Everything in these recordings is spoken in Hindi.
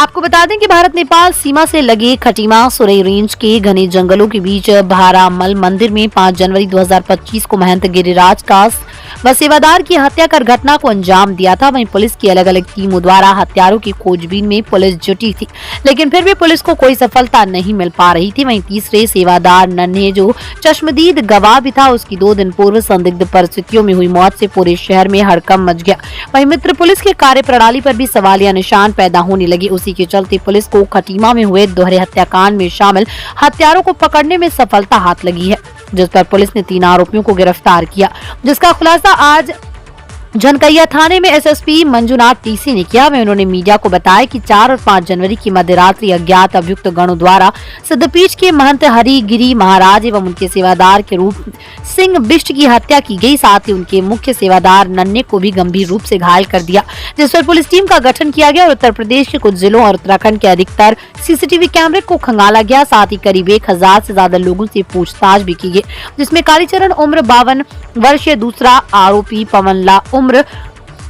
आपको बता दें कि भारत नेपाल सीमा से लगे खटीमा सुरई रेंज के घने जंगलों के बीच भारामल मंदिर में 5 जनवरी 2025 को महंत गिरिराज कास व सेवादार की हत्या कर घटना को अंजाम दिया था। वहीं पुलिस की अलग अलग टीमों द्वारा हत्यारों की खोजबीन में पुलिस जुटी थी, लेकिन फिर भी पुलिस को कोई सफलता नहीं मिल पा रही थी। वहीं तीसरे सेवादार नन्हे जो चश्मदीद गवाह भी था, उसकी 2 दिन पूर्व संदिग्ध परिस्थितियों में हुई मौत से पूरे शहर में हड़कंप मच गया। वहीं मित्र पुलिस के कार्यप्रणाली पर भी सवालिया निशान पैदा होने लगे। उसी के चलते पुलिस को खटीमा में हुए दोहरे हत्याकांड में शामिल हत्यारों को पकड़ने में सफलता हाथ लगी है, जिस पर पुलिस ने 3 आरोपियों को गिरफ्तार किया, जिसका खुलासा आज जनकैया थाने में एसएसपी मंजुनाथ टीसी ने किया। वहीं उन्होंने मीडिया को बताया कि 4 और 5 जनवरी की मध्यरात्रि अज्ञात अभियुक्त गणों द्वारा सिद्धपीठ के महंत हरिगिरी महाराज एवं उनके सेवादार के रूप सिंह बिष्ट की हत्या की गई। साथ ही उनके मुख्य सेवादार नन्हे को भी गंभीर रूप से घायल कर दिया, जिस पर पुलिस टीम का गठन किया गया और उत्तर प्रदेश के कुछ जिलों और उत्तराखंड के अधिकतर सीसीटीवी कैमरे को खंगाला गया। साथ ही करीब 1000 से ज्यादा लोगों से पूछताछ भी की गई, जिसमें कालीचरण उम्र 52 वर्षीय, दूसरा आरोपी पवनला उम्र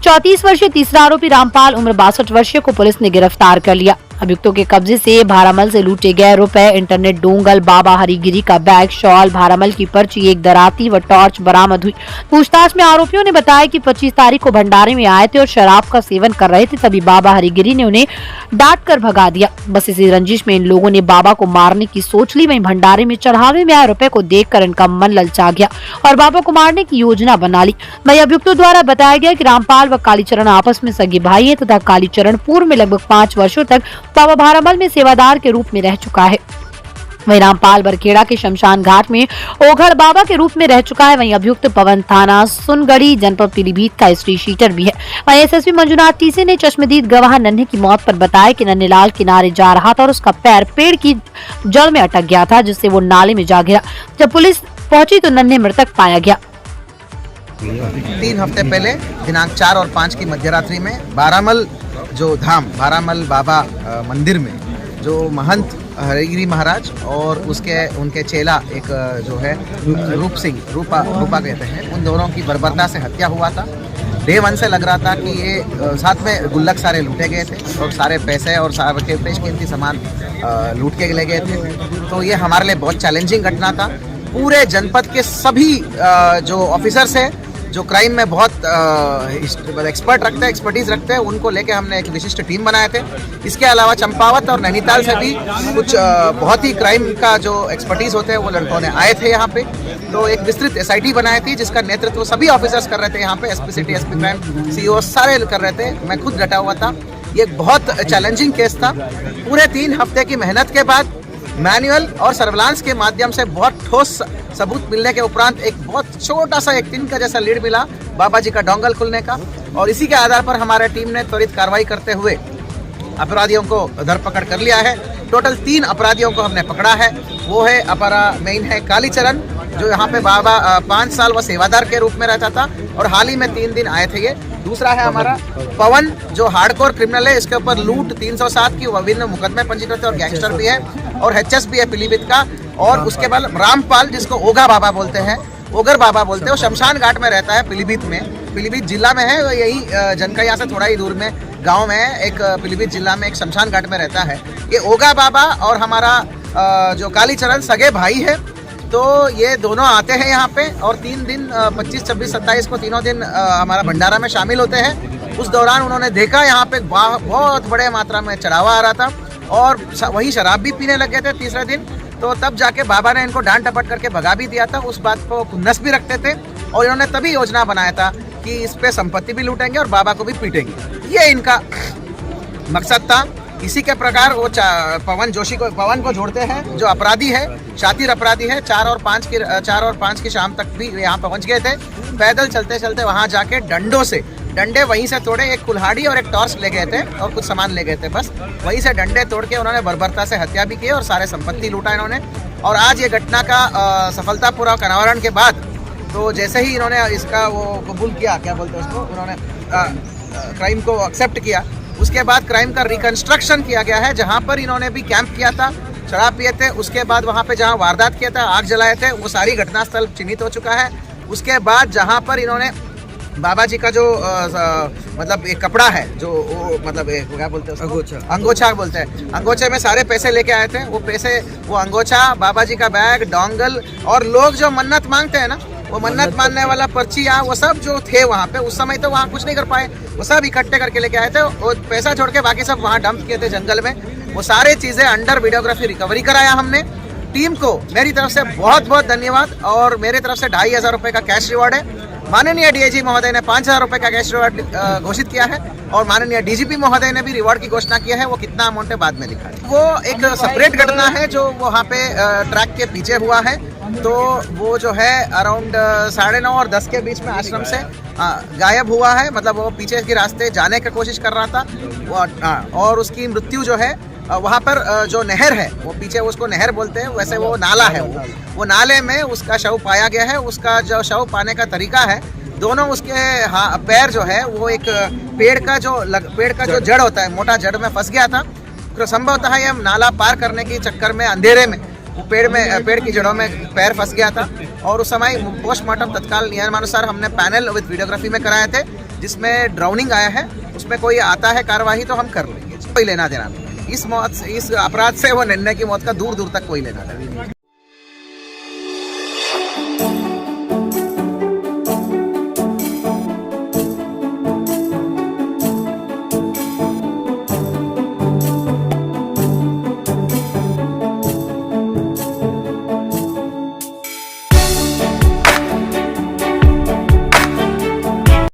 34 वर्षीय, तीसरा आरोपी रामपाल उम्र 62 वर्षीय को पुलिस ने गिरफ्तार कर लिया। अभियुक्तों के कब्जे से भारामल से लूटे गए रुपए, इंटरनेट डोंगल, बाबा हरिगिरी का बैग, शॉल, भारामल की पर्ची, एक दराती व टॉर्च बरामद हुई। पूछताछ में आरोपियों ने बताया कि 25 तारीख को भंडारे में आए थे और शराब का सेवन कर रहे थे, तभी बाबा हरिगिरी ने उन्हें डांट कर भगा दिया। बस इसी रंजिश में इन लोगों ने बाबा को मारने की सोच ली। वहीं भंडारे में चढ़ावे में आए रुपए को देखकर इनका मन ललचा गया और बाबा को मारने की योजना बना ली। वहीं अभियुक्तों द्वारा बताया गया कि रामपाल व कालीचरण आपस में सगे भाई है तथा कालीचरण पूर्व में लगभग 5 वर्षों तक बाबा भारामल में सेवादार के रूप में रह चुका है। वहीं रामपाल बरखेड़ा के शमशान घाट में ओघड़ बाबा के रूप में रह चुका है। वहीं अभियुक्त पवन थाना सुनगढ़ी जनपद पीलीभीत का स्त्री शीटर भी है। वहीं एसएसपी मंजुनाथ टीसी ने चश्मदीद गवाह नन्हे की मौत पर बताया कि नन्हे लाल किनारे जा रहा था और उसका पैर पेड़ की जड़ में अटक गया था, जिससे वो नाले में जा गिरा। जब पुलिस पहुंची तो नन्हे मृतक पाया गया। 3 हफ्ते पहले दिनांक 4 और 5 की मध्यरात्रि में भारामल जो धाम भारामल बाबा मंदिर में जो महंत हरिगिरी महाराज और उनके चेला एक जो है रूपा कहते हैं, उन दोनों की बर्बरता से हत्या हुआ था। डे 1 से लग रहा था कि ये साथ में गुल्लक सारे लूटे गए थे और सारे पैसे और सारे पेशकीमती सामान लूट के ले गए थे। तो ये हमारे लिए बहुत चैलेंजिंग घटना था। पूरे जनपद के सभी जो ऑफिसर्स है जो क्राइम में बहुत एक्सपर्टीज रखते हैं, उनको लेके हमने एक विशिष्ट टीम बनाए थे। इसके अलावा चंपावत और नैनीताल से भी कुछ बहुत ही क्राइम का जो एक्सपर्टीज होते हैं वो लड़कों ने आए थे यहाँ पे। तो एक विस्तृत एसआईटी बनाई थी जिसका नेतृत्व सभी ऑफिसर्स कर रहे थे। यहाँ पे SP city, SP crime, CEO सारे कर रहे थे। मैं खुद डटा हुआ था। ये बहुत चैलेंजिंग केस था। पूरे 3 हफ्ते की मेहनत के बाद मैनुअल और सर्विलांस के माध्यम से बहुत ठोस सबूत मिलने के उपरांत एक बहुत छोटा सा एक टिन का जैसा लीड मिला बाबा जी का डोंगल खुलने का, और इसी के आधार पर हमारे टीम ने त्वरित कार्रवाई करते हुए अपराधियों को धरपकड़ कर लिया है। टोटल 3 अपराधियों को हमने पकड़ा है। वो है अपरा मेन है कालीचरण, जो यहाँ पे बाबा 5 साल वो सेवादार के रूप में रहता था और हाल ही में 3 दिन आए थे ये। दूसरा है हमारा पवन जो हार्डकोर क्रिमिनल है, इसके ऊपर लूट 307 की विभिन्न मुकदमे पंजीकृत है और गैंगस्टर भी है और एचएस भी है पीलीभीत का। और उसके बाद रामपाल जिसको ओघा बाबा बोलते हैं, ओगर बाबा बोलते हैं, वो शमशान घाट में रहता है पीलीभीत में, पीलीभीत जिला में है। यही जनकैया से थोड़ा ही दूर में गाँव में है, एक पीलीभीत जिला में एक शमशान घाट में रहता है। ये ओघा बाबा और हमारा जो कालीचरण सगे भाई है। तो ये दोनों आते हैं यहाँ पे और 3 दिन 25, 26, 27 को तीनों दिन हमारा भंडारा में शामिल होते हैं। उस दौरान उन्होंने देखा यहाँ पे बहुत बड़े मात्रा में चढ़ावा आ रहा था और वही शराब भी पीने लग गए थे तीसरे दिन। तो तब जाके बाबा ने इनको डांट टपट करके भगा भी दिया था। उस बात को खुन्नस भी रखते थे और इन्होंने तभी योजना बनाया था कि इस पे संपत्ति भी लूटेंगे और बाबा को भी पीटेंगे। ये इनका मकसद था। इसी के प्रकार वो पवन को जोड़ते हैं जो अपराधी है, शातिर अपराधी है। 4 और 5 की शाम तक भी यहाँ पहुँच गए थे। पैदल चलते चलते वहाँ जाके डंडे वहीं से तोड़े, एक कुल्हाड़ी और एक टॉर्च ले गए थे और कुछ सामान ले गए थे। बस वहीं से डंडे तोड़ के उन्होंने बर्बरता से हत्या भी की और सारे संपत्ति लूटा इन्होंने। और आज ये घटना का सफलतापूर्वक अनावरण के बाद तो जैसे ही इन्होंने इसका वो कबूल किया, क्या बोलते हैं उसको, उन्होंने क्राइम को एक्सेप्ट किया, उसके बाद क्राइम का रिकंस्ट्रक्शन किया गया है। जहाँ पर इन्होंने भी कैंप किया था, शराब पिए थे, उसके बाद वहाँ पे जहाँ वारदात किया था, आग जलाए थे, वो सारी घटनास्थल चिन्हित हो चुका है। उसके बाद जहाँ पर इन्होंने बाबा जी का जो मतलब एक कपड़ा है जो वो मतलब क्या बोलते हैं उसको? अंगोछा बोलते हैं। अंगोछे में सारे पैसे लेके आए थे। वो अंगोछा, बाबा जी का बैग, डोंगल और लोग जो मन्नत मांगते हैं ना, वो मन्नत मानने वाला पर्चियाँ, वो सब जो थे वहाँ पे उस समय तो वहाँ कुछ नहीं कर पाए, वो सब इकट्ठे करके लेके आए थे। वो पैसा छोड़ के बाकी सब वहाँ डंप किए थे जंगल में। वो सारे चीज़ें अंडर वीडियोग्राफी रिकवरी कराया हमने। टीम को मेरी तरफ से बहुत बहुत धन्यवाद और मेरे तरफ से 2500 रुपये का कैश रिवॉर्ड है। माननीय डीआईजी महोदय ने 5000 रुपये का कैश रिवॉर्ड घोषित किया है और माननीय डीजीपी महोदय ने भी रिवॉर्ड की घोषणा की है। वो कितना अमाउंट है बाद में लिखा है। वो एक सेपरेट घटना है जो वहाँ पे ट्रैक के पीछे हुआ है। तो वो जो है अराउंड 9:30 और 10 के बीच में आश्रम से गायब हुआ है। मतलब वो पीछे के रास्ते जाने की कोशिश कर रहा था और उसकी मृत्यु जो है वहाँ पर जो नहर है, वो पीछे उसको नहर बोलते हैं, वैसे वो नाला है। वो नाले में उसका शव पाया गया है। उसका जो शव पाने का तरीका है, दोनों उसके पैर जो है वो एक पेड़ का जो जड़ होता है, मोटा जड़ में फंस गया था। तो संभवतः ये नाला पार करने के चक्कर में अंधेरे में वो पेड़ की जड़ों में पैर फंस गया था। और उस समय पोस्टमार्टम तत्काल नियमानुसार हमने पैनल विद वीडियोग्राफी में कराए थे, जिसमें ड्राउनिंग आया है। उसमें कोई आता है कार्यवाही तो हम कर लेंगे, कोई लेना देना नहीं। इस अपराध से वो नन्हे की मौत का दूर दूर तक कोई लेना देना नहीं।